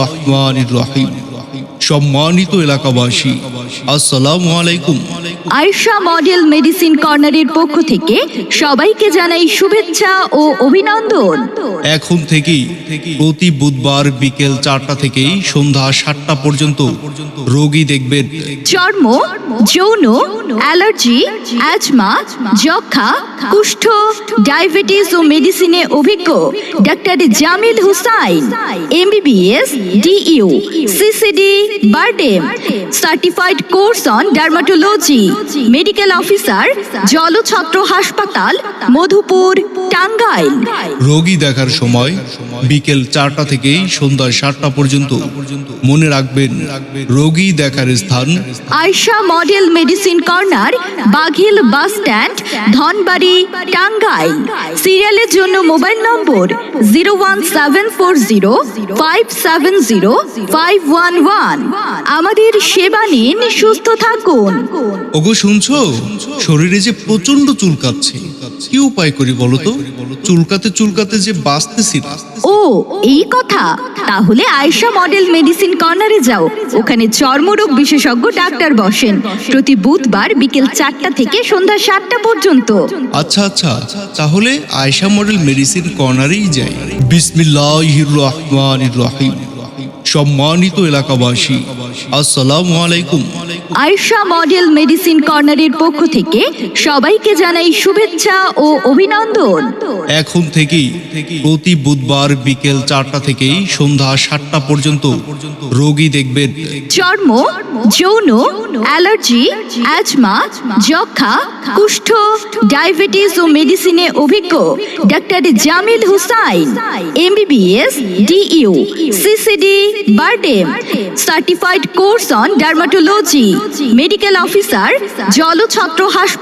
রহমানির রহিম। সম্মানিত এলাকাবাসী, আসসালামু আলাইকুম। আয়েশা মডেল মেডিসিন কর্নারের পক্ষ থেকে সবাইকে জানাই শুভেচ্ছা ও অভিনন্দন। এখন থেকেই প্রতি বুধবার বিকেল 4টা থেকে সন্ধ্যা 7টা পর্যন্ত রোগী দেখবেন চর্ম, যৌন, অ্যালার্জি, অ্যাজমা, যক্ষা, কুষ্ঠ, ডায়াবেটিস ও মেডিসিনে অভিজ্ঞ doctor Jamil Hussain, MBBS, DU, CCD, BIRDEM, certified course on dermatology, medical officer, Jalchhatra হাসপাতাল, মধুপুর, টাঙ্গাইল। রোগী দেখার সময় বিকেল 4টা থেকে সন্ধ্যা 7টা পর্যন্ত। মনে রাখবেন, রোগী দেখার স্থান Ayesha model medicine corner, Baghil bus stand, Dhanbari, Tangail. সিরিয়ালের জন্য মোবাইল নম্বর 01740570511। আমাদের সেবা নিন, সুস্থ থাকুন। ওগো শুনছো, শরীরে যে প্রচন্ড চুলকাচ্ছে, কি উপায় করি বলো তো? চুলকাতে চুলকাতে যে বাঁচতেছি না। ও এই কথা, তাহলে আয়েশা মডেল মেডিসিন কর্নারে যাও। ওখানে চর্মরোগ বিশেষজ্ঞ ডাক্তার বসেন প্রতি বুধবার বিকেল 4টা থেকে সন্ধ্যা 7টা পর্যন্ত। আচ্ছা আচ্ছা, তাহলে আয়েশা মডেল মেডিসিন কর্নারেই যাই। বিসমিল্লাহির রহমানির রহিম। সম্মানিত এলাকাবাসী, আসসালামু আলাইকুম। আয়েশা মডেল মেডিসিন কর্নারের পক্ষ থেকে সবাইকে জানাই শুভেচ্ছা ও অভিনন্দন। এখন থেকেই প্রতি বুধবার বিকেল 4টা থেকে সন্ধ্যা 7টা পর্যন্ত রোগী দেখবেন চর্ম, যৌন, অ্যালার্জি, অ্যাজমা, যক্ষা, কুষ্ঠ, ডায়াবেটিস ও মেডিসিনে অভিজ্ঞ doctor Jamil Hussain, MBBS, DU, CCD, BIRDEM, certified course on dermatology, medical officer, Jalchhatra হাসপাতাল।